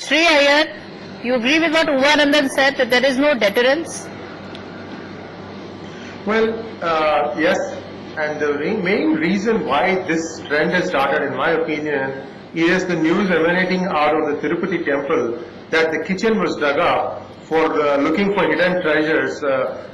Sree Iyer, you agree with what Uvanandan said, that there is no deterrence? Well, yes, and the main reason why this trend has started, in my opinion, is the news emanating out of the Tirupati temple that the kitchen was dug up for looking for hidden treasures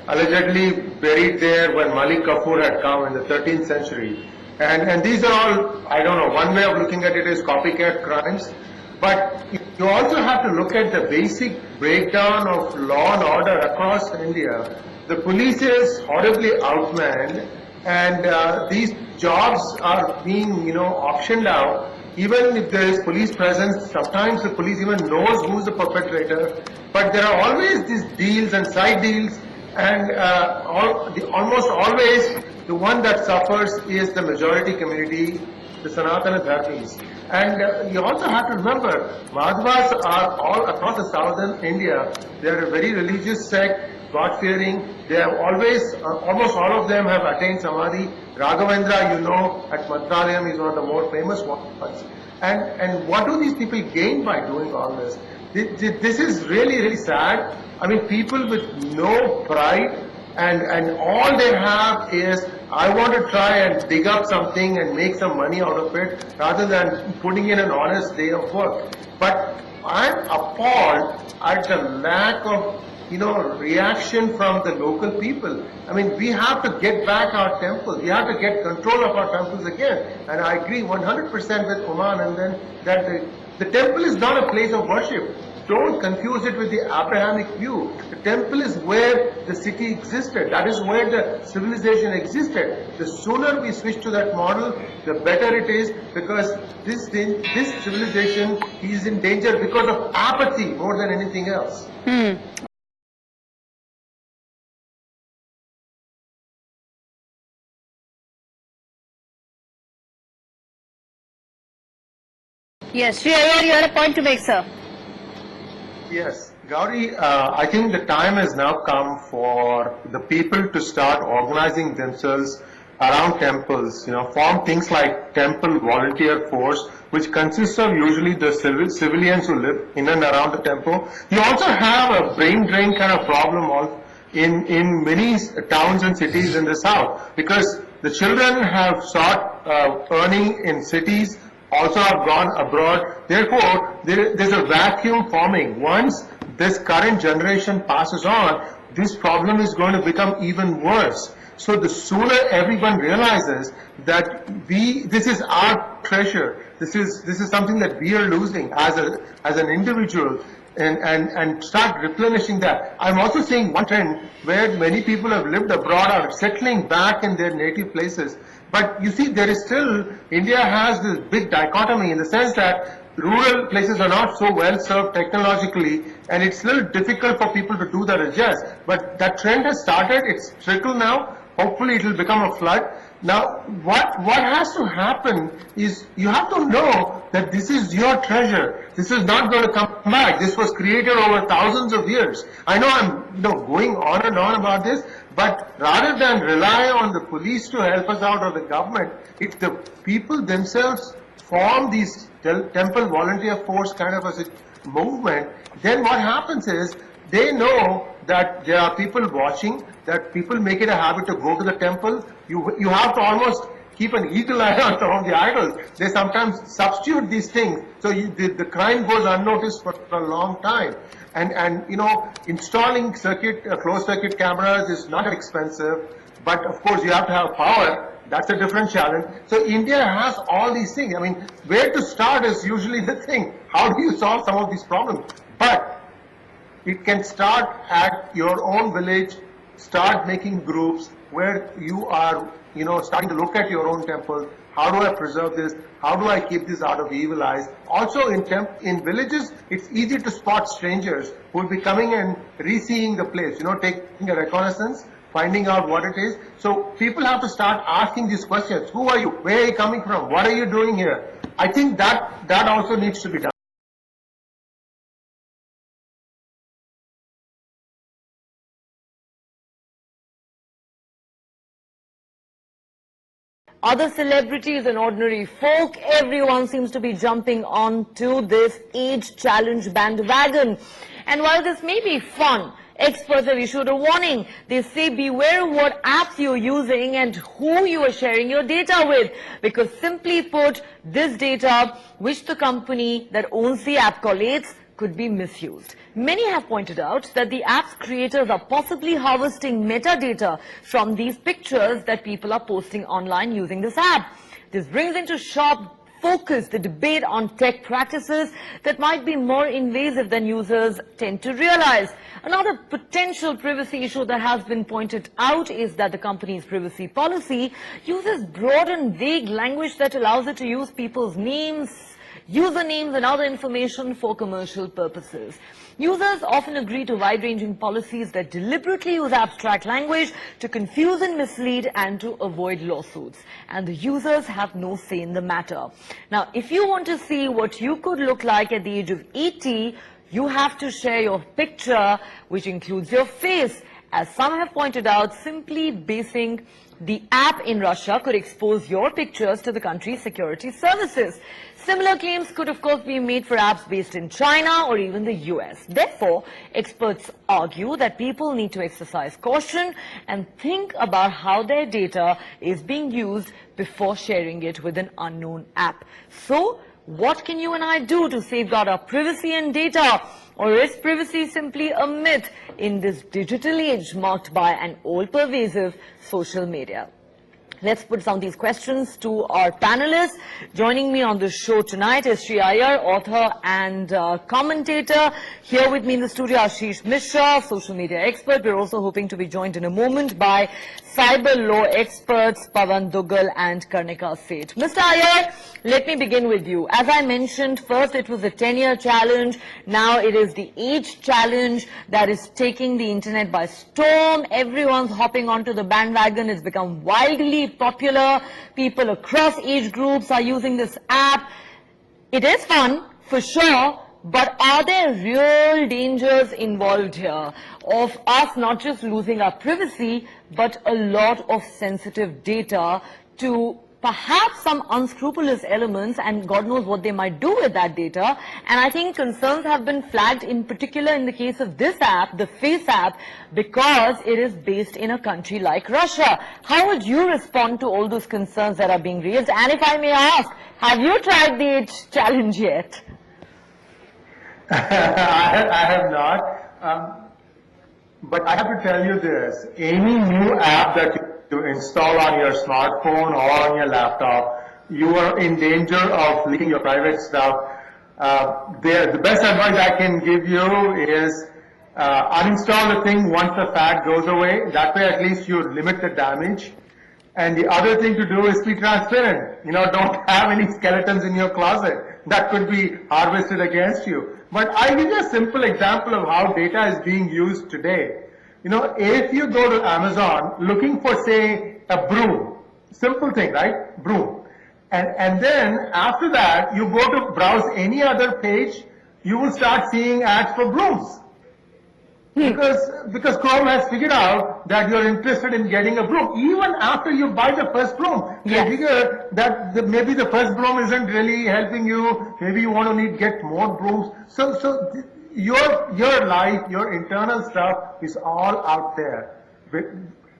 allegedly buried there when Malik Kafur had come in the 13th century. And these are all, I don't know, one way of looking at it is copycat crimes. But you also have to look at the basic breakdown of law and order across India. The police is horribly outmanned, and these jobs are being, auctioned out. Even if there is police presence, sometimes the police even knows who's the perpetrator. But there are always these deals and side deals, and almost always the one that suffers is the majority community, the Sanatana Dharmis. And you also have to remember, Madhvas are all across the southern India. They are a very religious sect, God-fearing. They have always, almost all of them have attained Samadhi. Raghavendra, at Mantralayam is one of the more famous ones. And what do these people gain by doing all this? This is really, really sad. I mean, people with no pride, and all they have is, I want to try and dig up something and make some money out of it rather than putting in an honest day of work. But I'm appalled at the lack of reaction from the local people. I mean, we have to get back our temples. We have to get control of our temples again. And I agree 100% with Oman and then that the temple is not a place of worship. Don't confuse it with the Abrahamic view. The temple is where the city existed. That is where the civilization existed. The sooner we switch to that model, the better it is, because this civilization is in danger because of apathy more than anything else. Yes, Sree Iyer, you had a point to make, sir. Yes, Gauri, I think the time has now come for the people to start organizing themselves around temples, form things like temple volunteer force, which consists of usually the civilians who live in and around the temple. You also have a brain drain kind of problem in many towns and cities in the south, because the children have sought earning in cities, also have gone abroad. Therefore, there's a vacuum forming. Once this current generation passes on, this problem is going to become even worse. So the sooner everyone realizes that this is our treasure, this is something that we are losing as an individual, and start replenishing that. I'm also seeing one trend where many people have lived abroad are settling back in their native places. But you see, there is still, India has this big dichotomy in the sense that rural places are not so well served technologically, and it's still difficult for people to do that adjust. But that trend has started, it's trickled now. Hopefully it will become a flood. Now, what has to happen is you have to know that this is your treasure. This is not going to come back. This was created over thousands of years. I know I'm going on and on about this, but rather than rely on the police to help us out or the government, if the people themselves form these temple volunteer force kind of a movement, then what happens is they know that there are people watching, that people make it a habit to go to the temple. You have to almost keep an eagle eye on some of the idols. They sometimes substitute these things, so the crime goes unnoticed for a long time. And installing closed circuit cameras is not expensive, but of course you have to have power. That's a different challenge. So India has all these things. I mean, where to start is usually the thing. How do you solve some of these problems? But it can start at your own village. Start making groups where you are, starting to look at your own temple. How do I preserve this? How do I keep this out of evil eyes? Also in villages, it's easy to spot strangers who will be coming and re-seeing the place, taking a reconnaissance, finding out what it is. So people have to start asking these questions. Who are you? Where are you coming from? What are you doing here? I think that also needs to be done. other celebrities and ordinary folk, everyone seems to be jumping onto this age challenge bandwagon. And while this may be fun, experts have issued a warning. They say beware what apps you're using and who you are sharing your data with. Because simply put, this data, which the company that owns the app collates, could be misused. Many have pointed out that the app's creators are possibly harvesting metadata from these pictures that people are posting online using this app. This brings into sharp focus the debate on tech practices that might be more invasive than users tend to realize. Another potential privacy issue that has been pointed out is that the company's privacy policy uses broad and vague language that allows it to use people's names, usernames and other information for commercial purposes. Users often agree to wide-ranging policies that deliberately use abstract language to confuse and mislead and to avoid lawsuits. And the users have no say in the matter. Now, if you want to see what you could look like at the age of 80, you have to share your picture, which includes your face. As some have pointed out, simply basing the app in Russia could expose your pictures to the country's security services. Similar claims could of course be made for apps based in China or even the US. Therefore, experts argue that people need to exercise caution and think about how their data is being used before sharing it with an unknown app. So, what can you and I do to safeguard our privacy and data? Or is privacy simply a myth in this digital age marked by an all-pervasive social media? Let's put some of these questions to our panelists. Joining me on the show tonight is Sree Iyer, author and commentator. Here with me in the studio, Ashish Mishra, social media expert. We're also hoping to be joined in a moment by cyber law experts Pavan Dugal and Karnika Seth. Mr. Iyer, let me begin with you. As I mentioned, first it was a 10-year challenge. Now it is the age challenge that is taking the internet by storm. Everyone's hopping onto the bandwagon. It's become wildly popular. People across age groups are using this app. It is fun, for sure, but are there real dangers involved here of us not just losing our privacy, but a lot of sensitive data to perhaps some unscrupulous elements, and God knows what they might do with that data? And I think concerns have been flagged in particular in the case of this app, the FaceApp, because it is based in a country like Russia. How would you respond to all those concerns that are being raised? And if I may ask, have you tried the age challenge yet? I have not, but I have to tell you this, any new app that you install on your smartphone or on your laptop, you are in danger of leaking your private stuff. The best advice I can give you is uninstall the thing once the fad goes away. That way at least you limit the damage. And the other thing to do is be transparent. You know, don't have any skeletons in your closet that could be harvested against you. But I'll give you a simple example of how data is being used today. You know, if you go to Amazon looking for, say, a broom, simple thing, right? Broom. And then after that, you go to browse any other page, you will start seeing ads for brooms. Because Chrome has figured out that you're interested in getting a broom. Even after you buy the first broom, they figure that maybe the first broom isn't really helping you. Maybe you want to get more brooms. So your life, your internal stuff is all out there.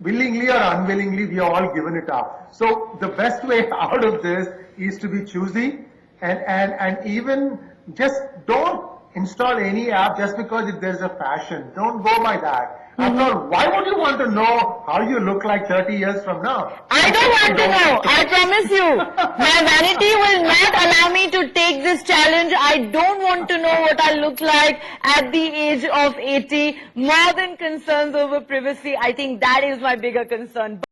Willingly or unwillingly, we are all given it up. So the best way out of this is to be choosy and even just don't install any app just because there's a fashion. Don't go by that. After all, why would you want to know how you look like 30 years from now? I don't want to know. I promise you. My vanity will not allow me to take this challenge. I don't want to know what I look like at the age of 80. More than concerns over privacy, I think that is my bigger concern.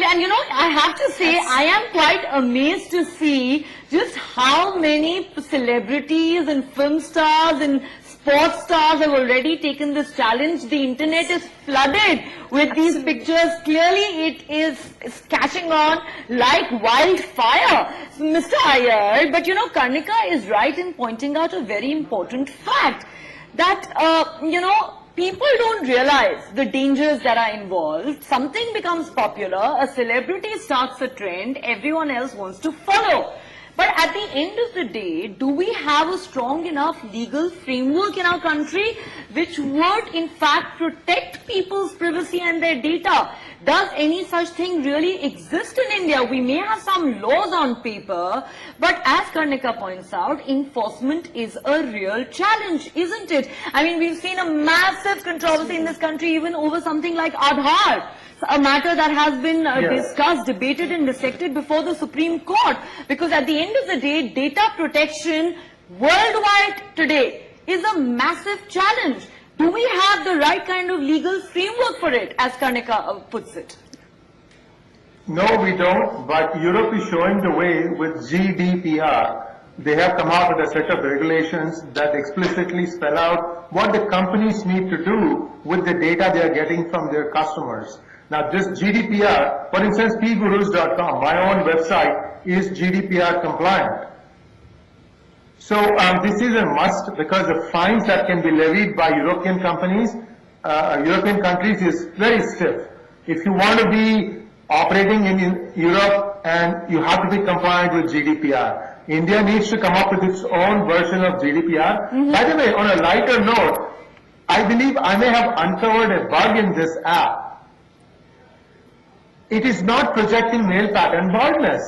And you know, I have to say, I am quite amazed to see just how many celebrities and film stars and sports stars have already taken this challenge. The internet is flooded with these pictures. Clearly, it is catching on like wildfire. Mr. Iyer, but you know, Karnika is right in pointing out a very important fact that, you know, people don't realize the dangers that are involved. Something becomes popular, a celebrity starts a trend, everyone else wants to follow. But at the end of the day, do we have a strong enough legal framework in our country which would in fact protect people's privacy and their data? Does any such thing really exist in India? We may have some laws on paper, but as Karnika points out, enforcement is a real challenge, isn't it? I mean, we've seen a massive controversy in this country even over something like Aadhaar. A matter that has been discussed, debated and dissected before the Supreme Court. Because at the end of the day, data protection worldwide today is a massive challenge. Do we have the right kind of legal framework for it, as Karnika puts it? No, we don't, but Europe is showing the way with GDPR. They have come out with a set of regulations that explicitly spell out what the companies need to do with the data they are getting from their customers. Now this GDPR, for instance, PGurus.com, my own website, is GDPR compliant. So this is a must because the fines that can be levied by European companies, European countries is very stiff. If you want to be operating in Europe, and you have to be compliant with GDPR. India needs to come up with its own version of GDPR. By the way, on a lighter note, I believe I may have uncovered a bug in this app. It is not projecting male pattern baldness.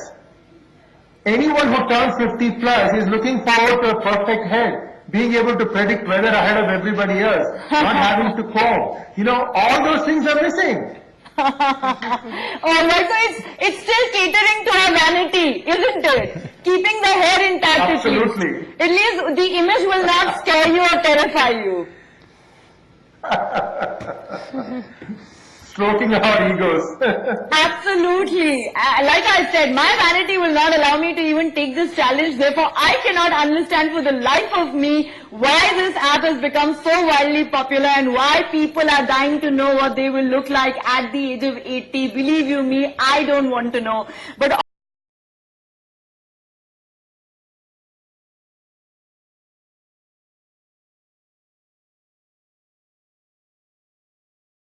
Anyone who turns 50 plus is looking forward to a perfect head, being able to predict weather ahead of everybody else, not having to comb. You know, all those things are missing. Oh my, so it's still catering to our vanity, isn't it? Keeping the hair intact. Absolutely. At least the image will not scare you or terrify you. Stroking our egos. Absolutely. Like I said, my vanity will not allow me to even take this challenge. Therefore, I cannot understand for the life of me why this app has become so widely popular and why people are dying to know what they will look like at the age of 80. Believe you me, I don't want to know. But